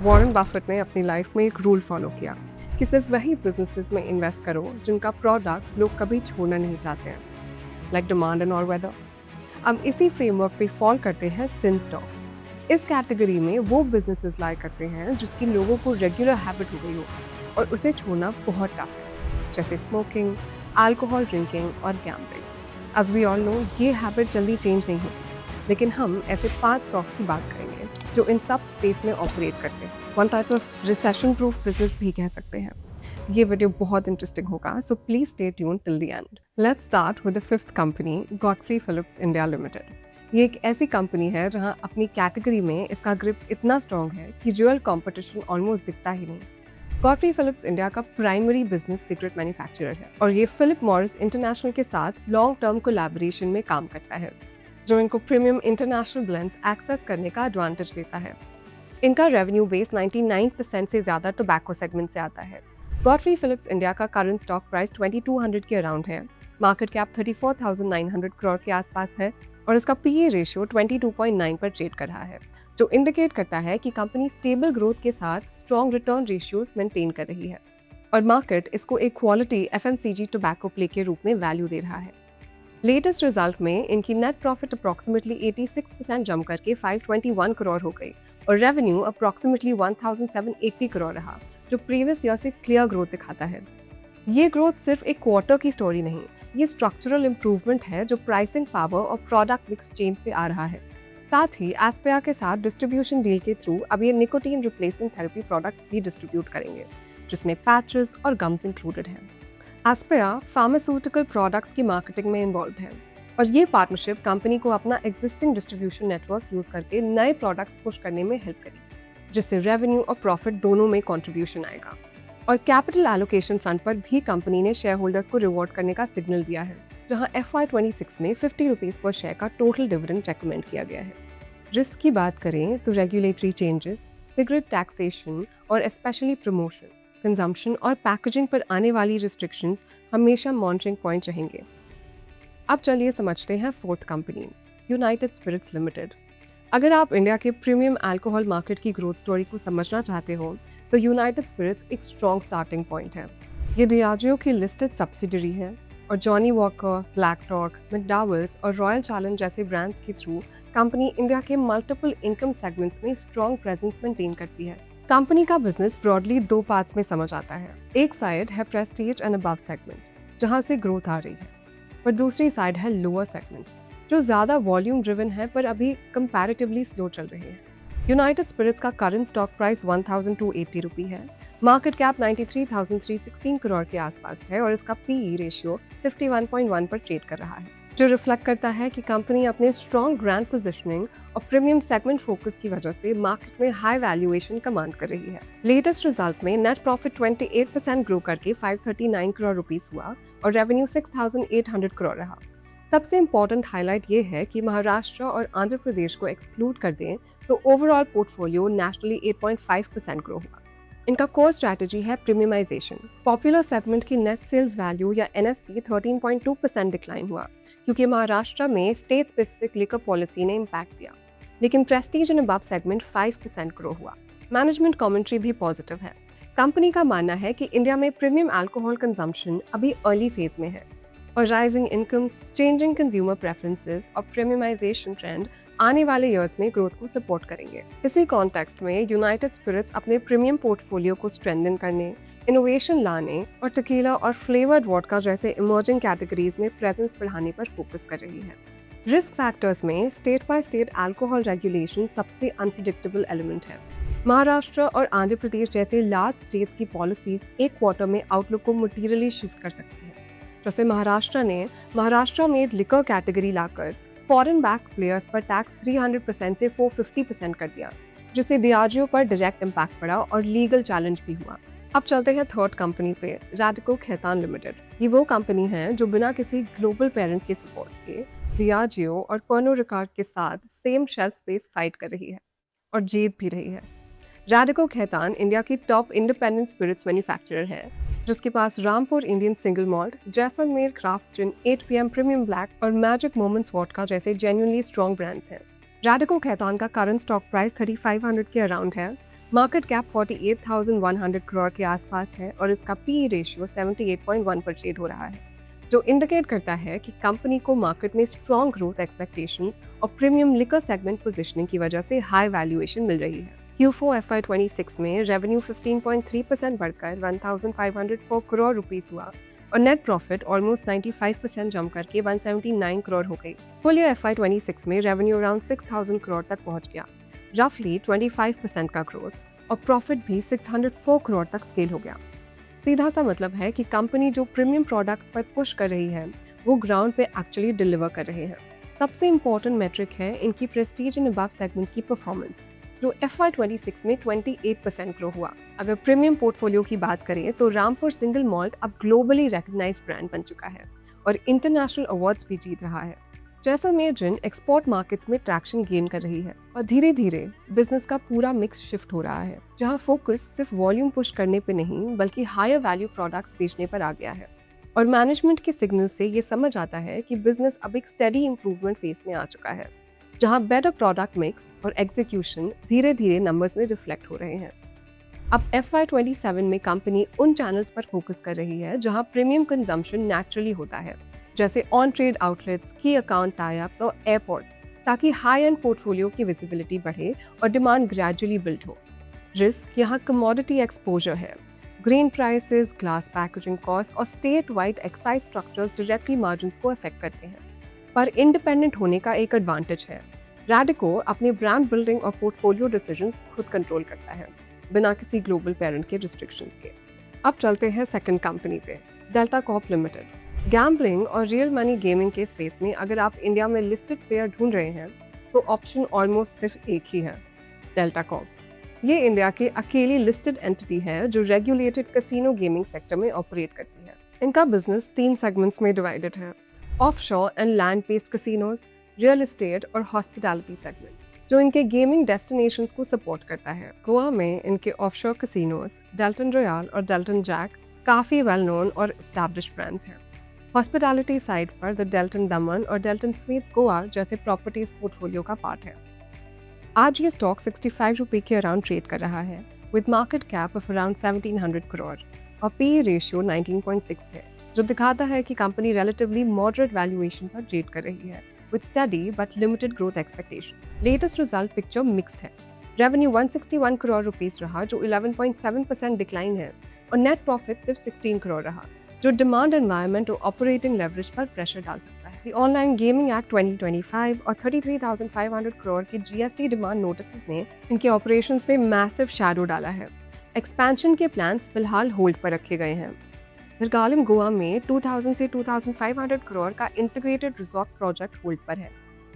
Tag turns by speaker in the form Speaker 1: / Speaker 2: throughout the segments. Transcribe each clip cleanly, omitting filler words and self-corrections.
Speaker 1: Warren Buffett ने अपनी life में एक रूल फॉलो किया कि सिर्फ वही बिजनेसेस में इन्वेस्ट करो जिनका प्रोडक्ट लोग कभी छोड़ना नहीं चाहते हैं, like demand and all weather. अब इसी फ्रेमवर्क पे फॉल करते हैं सिन स्टॉक्स। इस कैटेगरी में वो बिजनेसेस लाइक करते हैं जिसकी लोगों को रेगुलर हैबिट हो गई हो और उसे छोड़ना बहुत टफ है, जैसे स्मोकिंग, अल्कोहल ड्रिंकिंग और gambling. As we all know, ये हैबिट जल्दी चेंज नहीं होती, लेकिन हम ऐसे 5 स्टॉक्स की बात करेंगे जो इन सब स्पेस में ऑपरेट करते हैं। One type of recession proof business भी कह सकते हैं। ये वीडियो बहुत इंटरेस्टिंग होगा, so please stay tune till the end. Let's start with the 5th company, Godfrey Phillips India limited. ये एक ऐसी कंपनी है जहां अपनी कैटेगरी में इसका ग्रिप इतना स्ट्रॉन्ग है कि रियल कंपटीशन ऑलमोस्ट दिखता ही नहीं। गॉडफ्री फिलिप्स इंडिया का प्राइमरी बिजनेस सिगरेट मैन्युफैक्चरर है और ये फिलिप मॉरिस इंटरनेशनल के साथ लॉन्ग टर्म कोलैबोरेशन में काम करता है, जो इनको प्रीमियम इंटरनेशनल ब्लेंड्स एक्सेस करने का एडवांटेज देता है। इनका रेवेन्यू बेस 99% से ज़्यादा टोबैको सेगमेंट से आता है। गॉडफ्री फिलिप्स इंडिया का करंट स्टॉक प्राइस 2200 के अराउंड है, मार्केट कैप 34,900 करोड़ के आसपास है और इसका पीई रेशियो 22.9 पर ट्रेड कर रहा है, जो इंडिकेट करता है कि कंपनी स्टेबल ग्रोथ के साथ स्ट्रॉन्ग रिटर्न रेशियोज मेंटेन कर रही है और मार्केट इसको एक क्वालिटी एफएमसीजी टोबैको प्ले के रूप में वैल्यू दे रहा है। लेटेस्ट रिजल्ट में इनकी नेट प्रॉफिट अप्रॉक्सीमेटली 86% जम करके 521 करोड़ हो गई और रेवेन्यू अप्रॉक्सीमेटली 1780 करोड़ रहा, जो प्रीवियस ईयर से क्लियर ग्रोथ दिखाता है। ये ग्रोथ सिर्फ एक क्वार्टर की स्टोरी नहीं, ये स्ट्रक्चरल इंप्रूवमेंट है जो प्राइसिंग पावर और प्रोडक्ट मिक्स चेंज से आ रहा है। साथ ही एस्पेया के साथ डिस्ट्रीब्यूशन डील के थ्रू अब ये निकोटीन रिप्लेसमेंट थेरेपी प्रोडक्ट्स भी डिस्ट्रीब्यूट करेंगे, जिसमें पैचेस और गम्स इंक्लूडेड हैं। एस्पेया फार्मास्यूटिकल प्रोडक्ट्स की मार्केटिंग में इन्वॉल्व है और ये पार्टनरशिप कंपनी को अपना एग्जिस्टिंग डिस्ट्रीब्यूशन नेटवर्क यूज करके नए प्रोडक्ट्स पुश करने में हेल्प करेगी, जिससे रेवेन्यू और प्रॉफिट दोनों में कंट्रीब्यूशन आएगा। और कैपिटल एलोकेशन फ्रंट पर भी कंपनी ने शेयर होल्डर्स को रिवॉर्ड करने का सिग्नल दिया है, जहां FY26 में 50 रुपीज पर शेयर का टोटल डिविडेंड रेकमेंड किया गया है। रिस्क की बात करें तो रेगुलेटरी चेंजेस, सिगरेट टैक्सेशन और स्पेशली प्रमोशन, कंजम्पशन और पैकेजिंग पर आने वाली रिस्ट्रिक्शंस हमेशा मॉनिटरिंग पॉइंट रहेंगे। अब चलिए समझते हैं 4th company, United spirits limited. अगर आप इंडिया के प्रीमियम अल्कोहल मार्केट की ग्रोथ स्टोरी को समझना चाहते हो तो यूनाइटेड स्पिरिट्स एक स्ट्रॉन्ग स्टार्टिंग पॉइंट है। ये डियाजियो की लिस्टेड सब्सिडरी है और जॉनी वॉकर, ब्लैक रॉक, मैकडॉवेल्स और रॉयल चैलेंज जैसे ब्रांड्स के थ्रू कंपनी इंडिया के मल्टीपल इनकम सेगमेंट्स में स्ट्रॉन्ग प्रेजेंस मेंटेन करती है। कंपनी का बिजनेस ब्रॉडली 2 पार्ट्स में समझ आता है। एक साइड है प्रेस्टीज एंड अबव सेगमेंट, जहां से ग्रोथ आ रही है, और दूसरी साइड है लोअर सेगमेंट्स, जो ज़्यादा वॉल्यूम ड्रिवन है पर अभी कंपैरेटिवली स्लो चल रही है। यूनाइटेड स्पिरिट्स का करंट स्टॉक प्राइस 1280 रुपी है, मार्केट कैप 93,316 करोड़ के आसपास है और इसका पीई रेशियो 51.1 पर ट्रेड कर रहा है, जो रिफ्लेक्ट करता है कि कंपनी अपने स्ट्रॉन्ग ब्रांड पोजिशनिंग और प्रीमियम सेगमेंट फोकस की वजह से मार्केट में हाई वैल्यूएशन कमांड कर रही है। लेटेस्ट रिजल्ट में नेट प्रॉफिट 28% ग्रो करके 539 करोड़ रुपीस हुआ और रेवेन्यू 6,800 करोड़ रहा। सबसे इम्पोर्टेंट हाईलाइट ये है कि महाराष्ट्र और आंध्र प्रदेश को एक्सक्लूड कर दें तो ओवरऑल पोर्टफोलियो नेशनली 8.5% ग्रो हुआ। इनका कोर स्ट्रैटेजी है प्रीमियमाइजेशन। पॉपुलर सेगमेंट की नेट सेल्स वैल्यू या NSV 13.2% डिक्लाइन हुआ क्योंकि महाराष्ट्र में स्टेट स्पेसिफिक लिकर पॉलिसी ने इम्पैक्ट दिया, लेकिन Prestige and above segment 5% grow हुआ। मैनेजमेंट कमेंट्री भी पॉजिटिव है। कंपनी का मानना है कि इंडिया में प्रीमियम अल्कोहल कंजम्पशन अभी अर्ली फेज में है और rising incomes, changing consumer preferences और प्रीमियमाइजेशन ट्रेंड आने वाले ईयर्स में ग्रोथ को सपोर्ट करेंगे। इसी कॉन्टेक्स्ट में यूनाइटेड स्पिरिट्स अपने प्रीमियम पोर्टफोलियो को स्ट्रेंथन करने, इनोवेशन लाने और टेकीला और फ्लेवर्ड वोडका जैसे इमर्जिंग कैटेगरीज में प्रेजेंस बढ़ाने पर फोकस कर रही है। रिस्क फैक्टर्स में state by state alcohol regulation सबसे अनप्रिडिक्टेबल एलिमेंट है। महाराष्ट्र और आंध्र प्रदेश जैसे लार्ज स्टेट्स की पॉलिसीज एक क्वार्टर में आउटलुक को मटीरियली शिफ्ट कर सकती है। जैसे महाराष्ट्र ने महाराष्ट्र मेड लिकर कैटेगरी लाकर फॉरेन बैक प्लेयर्स पर टैक्स 300% से 450% कर दिया, जिससे डियाजियो पर डायरेक्ट इम्पैक्ट पड़ा और लीगल चैलेंज भी हुआ। अब चलते हैं 3rd कंपनी पे, रैडिको खैतान लिमिटेड। ये वो कंपनी है जो बिना किसी ग्लोबल पेरेंट के सपोर्ट के डियाजियो और पर्नो रिकार्ड के साथ सेम शेल्फ स्पेस फाइट कर रही है और जीत भी रही है। रैडिको खैतान इंडिया की टॉप इंडिपेंडेंट स्पिरिट्स मैन्युफैक्चरर है, जिसके पास Rampur Indian single malt, Jaisalmer craft gin, 8 PM premium black और मैजिक मोमेंट्स वोडका जैसे जेन्युइनली स्ट्रॉन्ग ब्रांड्स हैं। रैडिको खैतान का करंट स्टॉक प्राइस 3500 के अराउंड है, मार्केट कैप 48,100 करोड़ के आसपास है और इसका पी रेशियो 78.1 पर ट्रेड हो रहा है, जो इंडिकेट करता है कि कंपनी को मार्केट में स्ट्रॉन्ग ग्रोथ एक्सपेक्टेशंस और प्रीमियम लिकर सेगमेंट पोजीशनिंग की वजह से हाई वैल्यूएशन मिल रही है। Q4 FY26 में रेवेन्यू 15.3% बढ़कर 1,504 करोड़ रुपीस हुआ और नेट प्रॉफिट ऑलमोस्ट 95% जम करके 179 करोड़ हो गई। फुल ईयर FY26 में रेवेन्यू अराउंड 6,000 करोड़ तक पहुंच गया, रफली 25% का ग्रोथ, और प्रॉफिट भी 604 करोड़ तक स्केल हो गया। सीधा सा मतलब है कि कंपनी जो प्रीमियम प्रोडक्ट्स पर पुश कर रही है वो ग्राउंड पे एक्चुअली डिलीवर कर रहे हैं। सबसे इम्पोर्टेंट मेट्रिक है इनकी प्रेस्टीज एंड अबव सेगमेंट की परफॉर्मेंस, जो FY26 में 28% ग्रो हुआ। अगर प्रीमियम पोर्टफोलियो की बात करें तो रामपुर सिंगल मॉल्ट अब ग्लोबली रिकॉग्नाइज्ड ब्रांड बन चुका है और इंटरनेशनल अवार्ड्स भी जीत रहा है। जैसलमेर जिन एक्सपोर्ट मार्केट्स में ट्रैक्शन गेन कर रही है और धीरे धीरे बिजनेस का पूरा मिक्स शिफ्ट हो रहा है, जहां फोकस सिर्फ वॉल्यूम पुश करने पे नहीं बल्कि हायर वैल्यू प्रोडक्ट्स बेचने पर आ गया है। और मैनेजमेंट के सिग्नल से ये समझ आता है कि बिजनेस अब एक स्टेडी इंप्रूवमेंट फेज में आ चुका है, जहां बेटर प्रोडक्ट मिक्स और एग्जीक्यूशन धीरे धीरे नंबर्स में रिफ्लेक्ट हो रहे हैं। अब FY27 में कंपनी उन चैनल्स पर फोकस कर रही है जहां प्रीमियम कंजम्पशन नेचुरली होता है, जैसे ऑन ट्रेड आउटलेट्स, की अकाउंट टाई-अप्स और एयरपोर्ट्स, ताकि हाई एंड पोर्टफोलियो की विजिबिलिटी बढ़े और डिमांड ग्रेजुअली बिल्ड हो। रिस्क यहाँ कमोडिटी एक्सपोजर है। Grain prices, glass packaging cost और state wide excise structures directly margins को अफेक्ट करते हैं। पर इंडिपेंडेंट होने का एक एडवांटेज है, रैडिको अपने ब्रांड बिल्डिंग और पोर्टफोलियो डिसीजंस खुद कंट्रोल करता है, बिना किसी ग्लोबल पेरेंट के रिस्ट्रिक्शंस के। अब चलते हैं सेकंड कंपनी पे, डेल्टा कॉर्प लिमिटेड। गैम्बलिंग और रियल मनी गेमिंग के स्पेस में अगर आप इंडिया में लिस्टेड प्लेयर ढूंढ रहे हैं तो ऑप्शन ऑलमोस्ट सिर्फ एक ही है, डेल्टा कॉर्प। ये इंडिया की अकेली लिस्टेड एंटिटी है जो रेगुलेटेड कैसीनो गेमिंग सेक्टर में ऑपरेट करती है। इनका बिजनेस 3 सेगमेंट्स में डिवाइडेड है, offshore and land based casinos, real estate और हॉस्पिटैलिटी सेगमेंट, जो इनके गेमिंग डेस्टिनेशंस को सपोर्ट करता है। गोवा में इनके ऑफशोर कैसीनोज डेल्टन रॉयल और डेल्टन जैक काफ़ी वेल नोन और एस्टैब्लिश्ड ब्रांड्स हैं। हॉस्पिटैलिटी साइड पर द डेल्टन दमन और डेल्टन स्वीट्स गोवा जैसे प्रॉपर्टीज पोर्टफोलियो का पार्ट है। आज ये स्टॉक 65 रुपये के अराउंड ट्रेड कर रहा है, with market cap of around 1700 crore और पी रेशियो 19.6 है, जो दिखाता है कि कंपनी रिलेटिवली मॉडरेट वैल्यूएशन पर ट्रेड कर रही है, with study but limited growth expectations. Latest result picture mixed है। रेवेन्यू 161 करोड़ रुपीस रहा, जो 11.7% डिक्लाइन है, और नेट प्रॉफिट सिर्फ 16 करोड़ रहा, जो डिमांड एनवायरनमेंट और ऑपरेटिंग लेवरेज पर प्रेशर डाल सकता है। द ऑनलाइन गेमिंग एक्ट 2025 और 33,500 करोड़ के GST डिमांड नोटिस ने इनके ऑपरेशंस पे मैसिव शैडो डाला है। एक्सपेंशन के प्लान्स फिलहाल होल्ड पर रखे गए हैं। हिरगालिम गोवा में 2000 से 2500 करोड़ का इंटीग्रेटेड रिजॉर्ट प्रोजेक्ट होल्ड पर है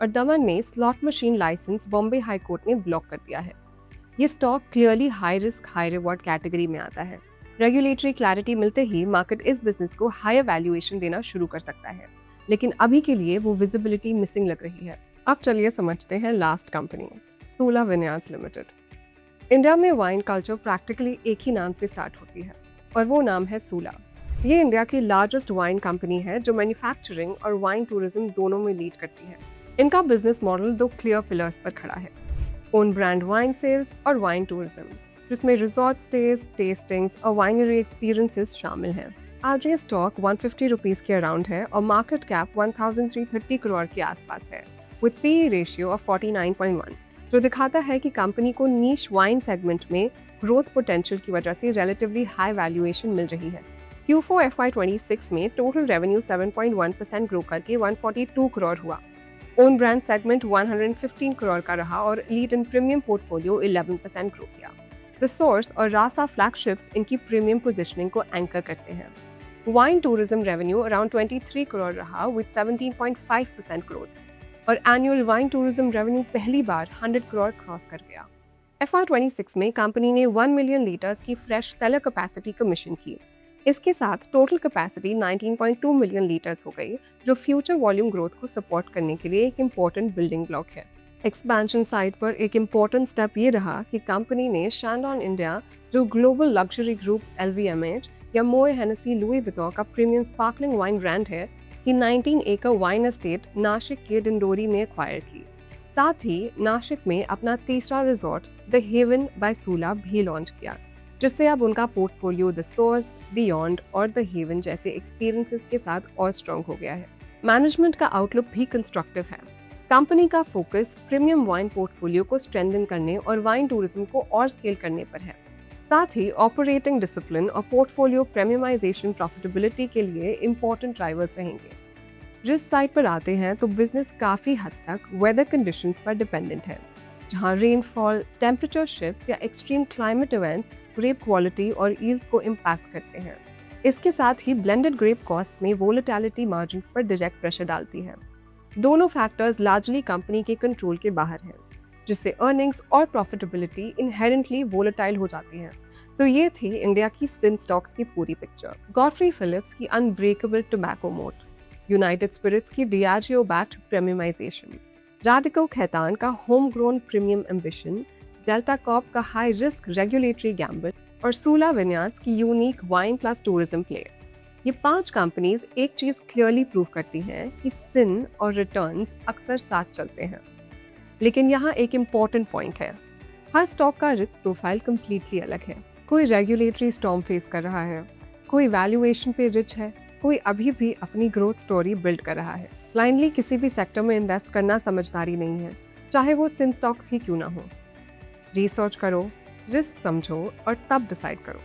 Speaker 1: और दमन में slot machine licence Bombay high court ने ब्लॉक कर दिया है। ये stock clearly high risk high reward category में आता है। रेगुलेटरी क्लैरिटी मिलते ही मार्केट इस बिजनेस को हायर वैल्यूएशन देना शुरू कर सकता है, लेकिन अभी के लिए वो विजिबिलिटी मिसिंग लग रही है। अब चलिए समझते हैं लास्ट कंपनी, सूला विन्यास लिमिटेड। इंडिया में वाइन कल्चर प्रैक्टिकली एक ही नाम से स्टार्ट होती है और वो नाम है सूला। ये इंडिया की लार्जेस्ट वाइन कंपनी है जो मैन्युफैक्चरिंग और वाइन टूरिज्म दोनों में लीड करती है। इनका बिजनेस मॉडल 2 क्लियर पिलर्स पर खड़ा है, ओन ब्रांड वाइन सेल्स और वाइन टूरिज्म, जिसमें रिजॉर्ट स्टेज, टेस्टिंग्स और वाइनरी एक्सपीरियंसेस शामिल हैं। आज ये स्टॉक 150 रुपीज़ के अराउंड है और मार्केट कैप 1330 करोड़ के आसपास है, विद पी रेशियो ऑफ 49.1, जो दिखाता है कि कंपनी को नीश वाइन सेगमेंट में ग्रोथ पोटेंशियल की वजह से रिलेटिवली हाई वैल्यूएशन मिल रही है। Q4 FY26 में टोटल रेवेन्यू 7.1% ग्रो करके 142 करोड़ हुआ। ओन ब्रांड सेगमेंट 115 करोड़ का रहा और elite and premium portfolio 11% grow किया। द सोर्स और रासा फ्लैगशिप्स इनकी प्रीमियम पोजीशनिंग को एंकर करते हैं। Wine tourism revenue around 23 crore रहा विद 17.5% ग्रोथ और एनुअल वाइन टूरिज्म रेवेन्यू पहली बार 100 करोड़ क्रॉस कर गया। FY26 में कंपनी ने 1 मिलियन लीटर्स की फ्रेश सेलर कैपेसिटी कमीशन की। इसके साथ टोटल कैपेसिटी 19.2 मिलियन लीटर्स हो गई, जो फ्यूचर वॉल्यूम ग्रोथ को सपोर्ट करने के लिए एक इम्पोर्टेंट बिल्डिंग ब्लॉक है। एक्सपेंशन साइड पर एक इम्पोर्टेंट स्टेप ये रहा कि कंपनी ने शैंडॉन इंडिया, जो ग्लोबल लग्जरी ग्रुप LVMH या मोए हेनेसी लुई विटॉन का प्रीमियम स्पार्कलिंग वाइन ब्रांड है, कि 19 एकड़ वाइन एस्टेट नासिक के डिंडोरी में एक्वायर की। साथ ही नासिक में अपना तीसरा रिजॉर्ट द हेवन बाय सूला भी लॉन्च किया, जिससे अब उनका पोर्टफोलियो द सोर्स, बियॉन्ड और द हेवन जैसे एक्सपीरियंसेस के साथ और स्ट्रॉन्ग हो गया है। मैनेजमेंट का आउटलुक भी कंस्ट्रक्टिव है। कंपनी का फोकस प्रीमियम वाइन पोर्टफोलियो को स्ट्रेंथन करने और वाइन टूरिज्म को और स्केल करने पर है। साथ ही ऑपरेटिंग डिसिप्लिन और पोर्टफोलियो प्रीमियमाइजेशन प्रॉफिटेबिलिटी के लिए इंपॉर्टेंट ड्राइवर्स रहेंगे। रिस्क साइड पर आते हैं तो बिजनेस काफ़ी हद तक वेदर कंडीशंस पर डिपेंडेंट है, जहां रेनफॉल, टेम्परेचर शिफ्ट्स या extreme climate events grape quality और यील्ड्स को इम्पैक्ट करते हैं। इसके साथ ही ब्लेंडेड ग्रेप कॉस्ट में वोलेटिलिटी मार्जिन्स पर डायरेक्ट प्रेशर डालती है। दोनों फैक्टर्स लार्जली कंपनी के कंट्रोल के बाहर हैं, जिससे अर्निंग्स और प्रॉफिटेबिलिटी इनहेरेंटली वोलेटाइल हो जाती हैं। तो ये थी इंडिया की सिन स्टॉक्स की पूरी पिक्चर। गॉडफ्री फिलिप्स की अनब्रेकेबल टोबैको मोट, यूनाइटेड स्पिरिट्स की डियाजियो बैक्ड प्रीमियमाइजेशन, राडिको खैतान का home grown premium ambition, delta Corp का हाई रिस्क रेगुलेटरी गैम्बल और सूला विन्यार्ड्स की unique wine plus tourism play. ये 5 कंपनीज एक चीज क्लियरली प्रूव करती हैं कि सिन और रिटर्न्स अक्सर साथ चलते हैं। लेकिन यहाँ एक इम्पॉर्टेंट पॉइंट है, हर स्टॉक का रिस्क प्रोफाइल कंप्लीटली अलग है। कोई रेगुलेटरी स्टॉर्म फेस कर रहा है, कोई वैल्यूएशन पे रिच है, कोई अभी भी अपनी ग्रोथ स्टोरी बिल्ड कर रहा है। ब्लाइंडली किसी भी सेक्टर में इन्वेस्ट करना समझदारी नहीं है, चाहे वो सिन स्टॉक्स ही क्यों ना हो। रिसर्च करो, रिस्क समझो और तब डिसाइड करो।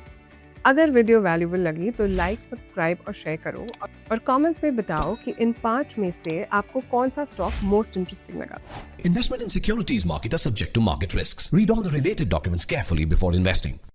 Speaker 1: अगर वीडियो वैल्यूबल लगी तो लाइक, सब्सक्राइब और शेयर करो और कमेंट्स में बताओ कि इन 5 में से आपको कौन सा स्टॉक मोस्ट इंटरेस्टिंग लगा।
Speaker 2: Investment in securities market are subject to market risks. Read all the related documents carefully before investing.